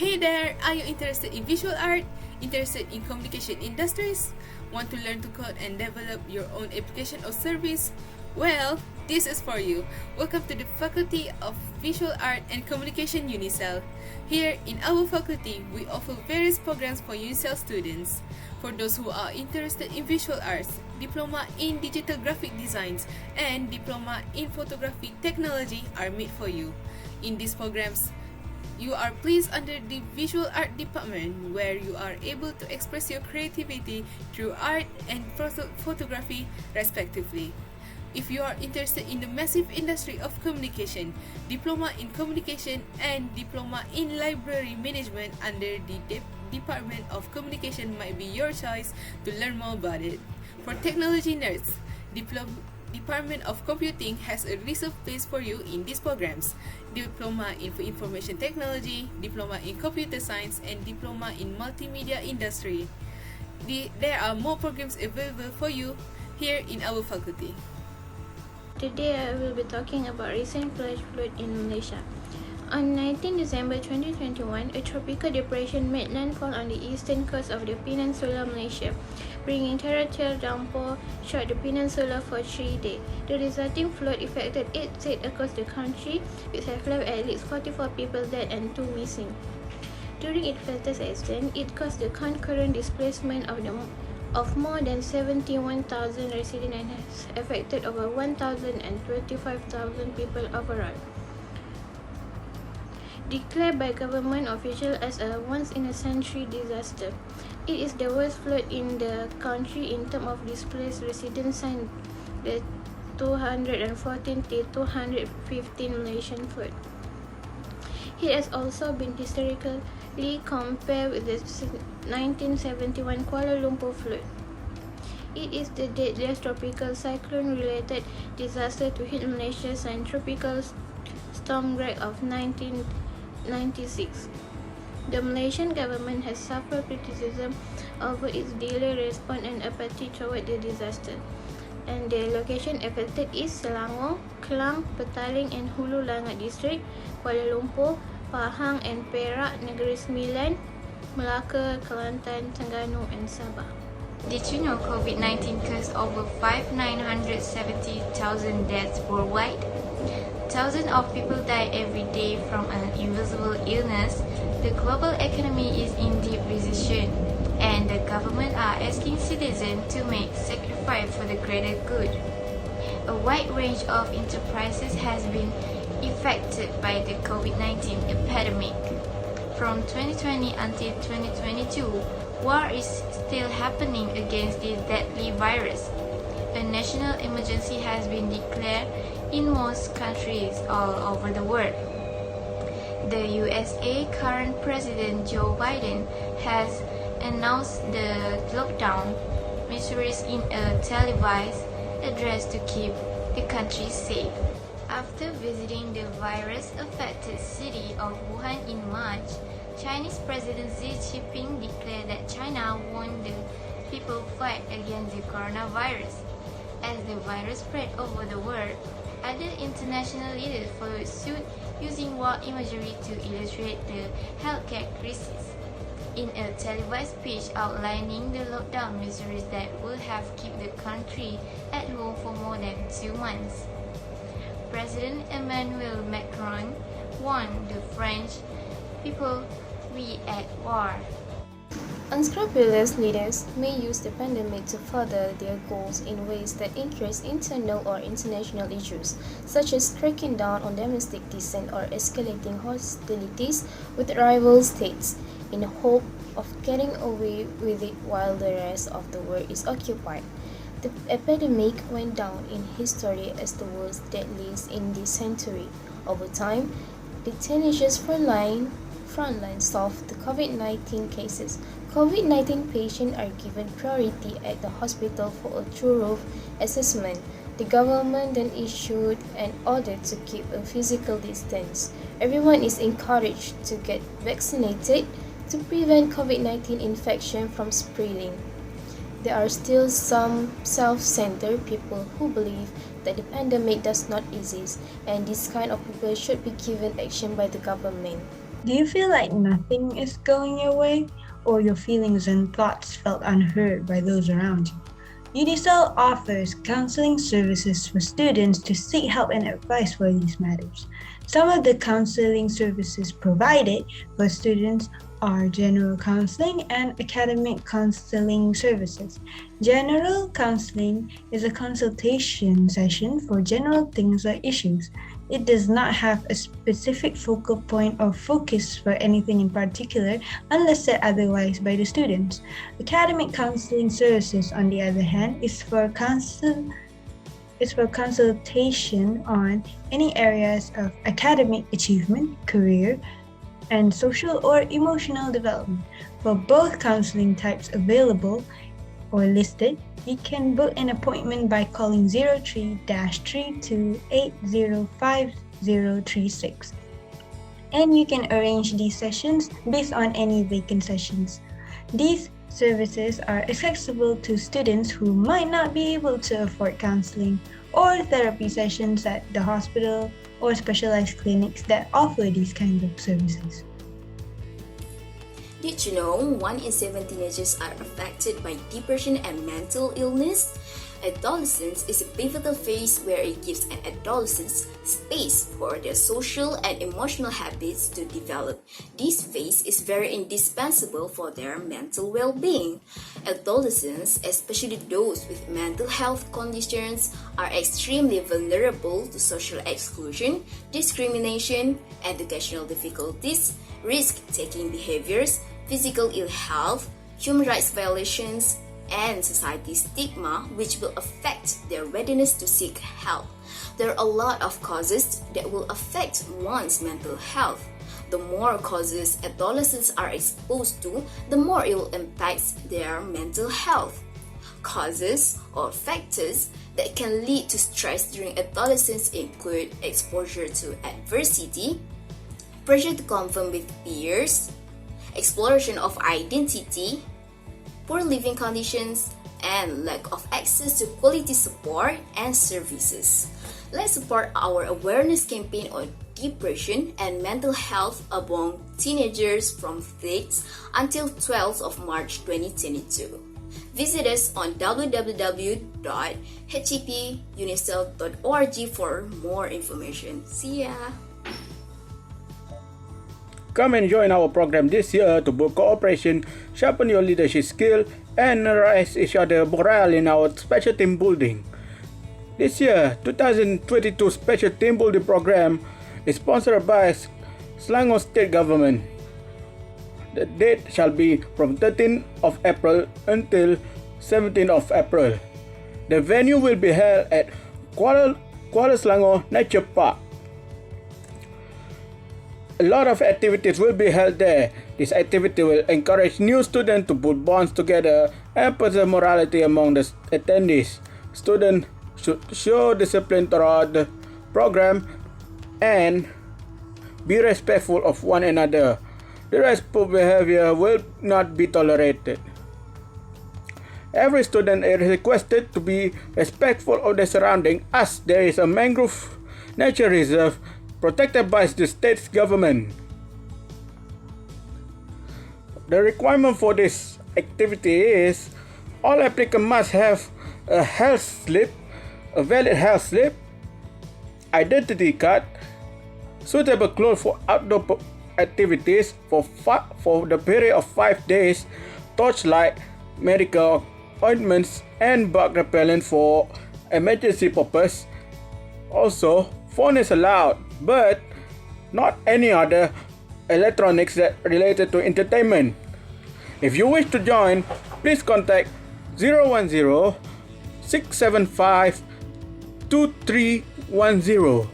Hey there, are you interested in visual art? Interested in communication industries? Want to learn to code and develop your own application or service? Well, this is for you. Welcome to the Faculty of Visual Art and Communication UNICEL. Here in our faculty, we offer various programs for UNICEL students. For those who are interested in visual arts, Diploma in Digital Graphic Designs and Diploma in Photography Technology are made for you. In these programs, you are placed under the Visual Art Department, where you are able to express your creativity through art and photography, respectively. If you are interested in the massive industry of communication, Diploma in Communication and Diploma in Library Management under the Department of Communication might be your choice to learn more about it. For technology nerds, Department of Computing has a reserved place for you in these programs. Diploma in Information Technology, Diploma in Computer Science, and Diploma in Multimedia Industry. There are more programs available for you here in our faculty. Today I will be talking about recent flash flood in Malaysia. On 19 December 2021, a tropical depression made landfall on the eastern coast of the Peninsula Malaysia, bringing torrential downpour throughout the peninsula for 3 days. The resulting flood affected 8 states across the country, which have left at least 44 people dead and 2 missing. During its fatalist extent, it caused the concurrent displacement of more than 71,000 residents and has affected over 1,025,000 people overall. Declared by government officials as a once-in-a-century disaster, it is the worst flood in the country in terms of displaced residents since the 214-215 Malaysian flood. It has also been historically compared with the 1971 Kuala Lumpur flood. It is the deadliest tropical cyclone-related disaster to hit Malaysia since Tropical Storm Greg of 1996. The Malaysian government has suffered criticism over its delayed response and apathy toward the disaster, and the location affected is Selangor, Kelang, Petaling and Hulu Langat District, Kuala Lumpur, Pahang and Perak, Negeri Sembilan, Melaka, Kelantan, Terengganu and Sabah. Did you know COVID-19 caused over 5,970,000 deaths worldwide? Thousands of people die every day from an invisible illness. The global economy is in deep recession, and the government are asking citizens to make sacrifice for the greater good. A wide range of enterprises has been affected by the COVID-19 epidemic. From 2020 until 2022, war is still happening against this deadly virus. A national emergency has been declared in most countries all over the world. The USA current President Joe Biden has announced the lockdown measures in a televised address to keep the country safe. After visiting the virus-affected city of Wuhan in March, Chinese President Xi Jinping declared that China won the people's fight against the coronavirus. As the virus spread over the world, other international leaders followed suit, using war imagery to illustrate the healthcare crisis. In a televised speech outlining the lockdown measures that would have kept the country at home for more than 2 months, President Emmanuel Macron warned the French people, "We at war." Unscrupulous leaders may use the pandemic to further their goals in ways that increase internal or international issues, such as cracking down on domestic dissent or escalating hostilities with rival states, in the hope of getting away with it while the rest of the world is occupied. The epidemic went down in history as the world's deadliest in this century. Over time, the tenacious frontline solved the COVID-19 cases. COVID-19 patients are given priority at the hospital for a thorough assessment. The government then issued an order to keep a physical distance. Everyone is encouraged to get vaccinated to prevent COVID-19 infection from spreading. There are still some self-centered people who believe that the pandemic does not exist, and this kind of people should be given action by the government. Do you feel like nothing is going your way, or your feelings and thoughts felt unheard by those around you? UDCEL offers counseling services for students to seek help and advice for these matters. Some of the counseling services provided for students are general counseling and academic counseling services. General counseling is a consultation session for general things like issues. It does not have a specific focal point or focus for anything in particular unless said otherwise by the students. Academic counseling services, on the other hand, is for consultation on any areas of academic achievement, career, and social or emotional development. For both counseling types available or listed, you can book an appointment by calling 03-3280536. And you can arrange these sessions based on any vacant sessions. These services are accessible to students who might not be able to afford counseling or therapy sessions at the hospital or specialized clinics that offer these kinds of services. Did you know 1 in 7 teenagers are affected by depression and mental illness? Adolescence is a pivotal phase where it gives an adolescent space for their social and emotional habits to develop. This phase is very indispensable for their mental well-being. Adolescents, especially those with mental health conditions, are extremely vulnerable to social exclusion, discrimination, educational difficulties, risk-taking behaviors, physical ill health, human rights violations, and society stigma, which will affect their readiness to seek help. There are a lot of causes that will affect one's mental health. The more causes adolescents are exposed to, the more it will impact their mental health. Causes or factors that can lead to stress during adolescence include exposure to adversity, pressure to conform with peers, exploration of identity, poor living conditions, and lack of access to quality support and services. Let's support our awareness campaign on depression and mental health among teenagers from 6 until 12th of March 2022. Visit us on www.hcpunicel.org for more information. See ya! Come and join our program this year to build cooperation, sharpen your leadership skill, and raise each other morale in our special team building. This year, 2022 Special Team Building Program is sponsored by Selangor State Government. The date shall be from 13th of April until 17th of April. The venue will be held at Kuala Selangor Nature Park. A lot of activities will be held there. This activity will encourage new students to put bonds together and preserve morality among the attendees. Students should show discipline throughout the program and be respectful of one another. Disrespectful behavior will not be tolerated. Every student is requested to be respectful of the surroundings as there is a mangrove nature reserve protected by the state government. The requirement for this activity is all applicants must have a health slip, a valid health slip, identity card, suitable clothes for outdoor activities for the period of 5 days, torchlight, medical ointments, and bug repellent for emergency purpose. Also, phone is allowed, but not any other electronics that related to entertainment. If you wish to join, please contact 010-675-2310.